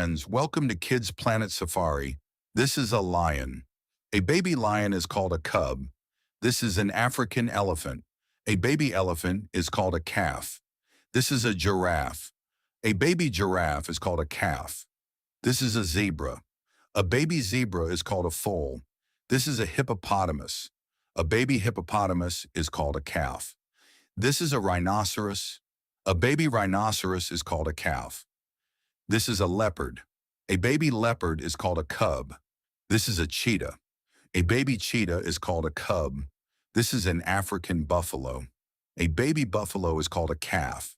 friends, welcome to Kids Planet Safari. This is a lion. A baby lion is called a cub. This is an African elephant. A baby elephant is called a calf. This is a giraffe. A baby giraffe is called a calf. This is a zebra. A baby zebra is called a foal. This is a hippopotamus. A baby hippopotamus is called a calf. This is a rhinoceros. A baby rhinoceros is called a calf. This is a leopard. A baby leopard is called a cub. This is a cheetah. A baby cheetah is called a cub. This is an African buffalo. A baby buffalo is called a calf.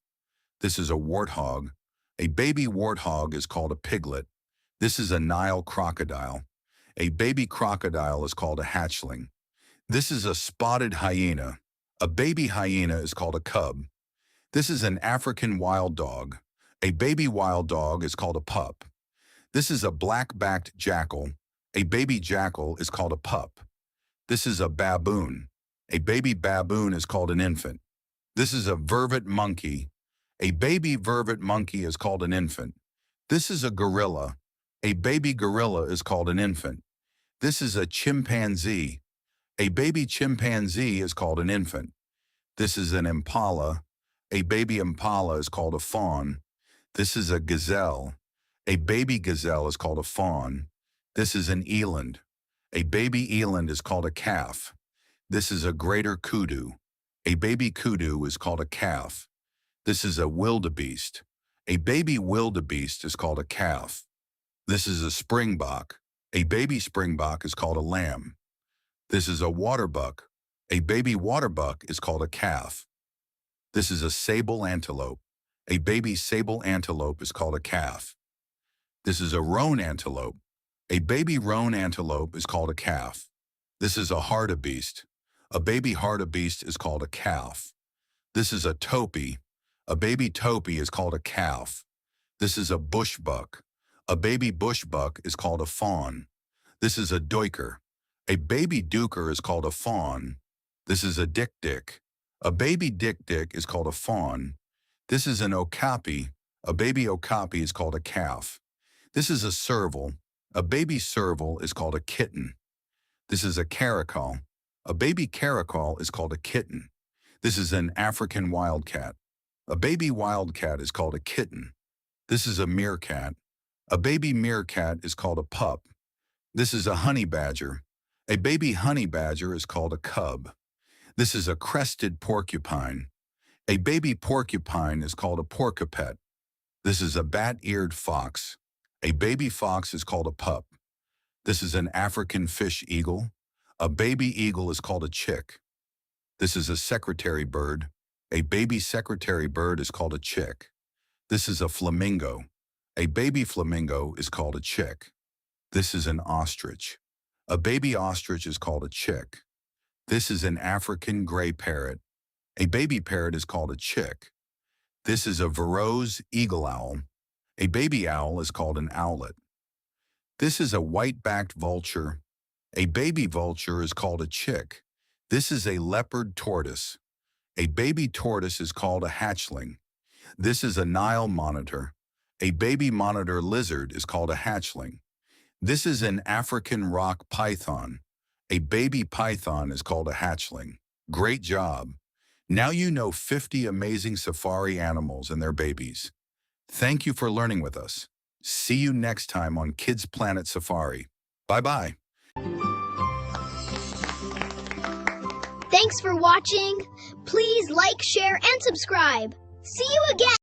This is a warthog. A baby warthog is called a piglet. This is a Nile crocodile. A baby crocodile is called a hatchling. This is a spotted hyena. A baby hyena is called a cub. This is an African wild dog. A baby wild dog is called a pup. This is a black-backed jackal. A baby jackal is called a pup. This is a baboon. A baby baboon is called an infant. This is a vervet monkey. A baby vervet monkey is called an infant. This is a gorilla. A baby gorilla is called an infant. This is a chimpanzee. A baby chimpanzee is called an infant. This is an impala. A baby impala is called a fawn. This is a gazelle. A baby gazelle is called a fawn. This is an eland. A baby eland is called a calf. This is a greater kudu. A baby kudu is called a calf. This is a wildebeest. A baby wildebeest is called a calf. This is a springbok. A baby springbok is called a lamb. This is a waterbuck. A baby waterbuck is called a calf. This is a sable antelope. A baby sable antelope is called a calf. This is a roan antelope. A baby roan antelope is called a calf. This is a hartebeest. A baby hartebeest is called a calf. This is a topi. A baby topi is called a calf. This is a bushbuck. A baby bushbuck is called a fawn. This is a duiker. A baby duiker is called a fawn. This is a dik-dik. A baby dik-dik is called a fawn. This is an okapi. A baby okapi is called a calf. This is a serval. A baby serval is called a kitten. This is a caracal. A baby caracal is called a kitten. This is an African wildcat. A baby wildcat is called a kitten. This is a meerkat. A baby meerkat is called a pup. This is a honey badger. A baby honey badger is called a cub. This is a crested porcupine. A baby porcupine is called a porcupet. This is a bat-eared fox. A baby fox is called a pup. This is an African fish eagle. A baby eagle is called a chick. This is a secretary bird. A baby secretary bird is called a chick. This is a flamingo. A baby flamingo is called a chick. This is an ostrich. A baby ostrich is called a chick. This is an African gray parrot. A baby parrot is called a chick. This is a Verreaux's eagle owl. A baby owl is called an owlet. This is a white-backed vulture. A baby vulture is called a chick. This is a leopard tortoise. A baby tortoise is called a hatchling. This is a Nile monitor. A baby monitor lizard is called a hatchling. This is an African rock python. A baby python is called a hatchling. Great job! Now you know 50 amazing safari animals and their babies. Thank you for learning with us. See you next time on Kids Planet Safari. Bye-bye. Thanks for watching. Please like, share, and subscribe. See you again.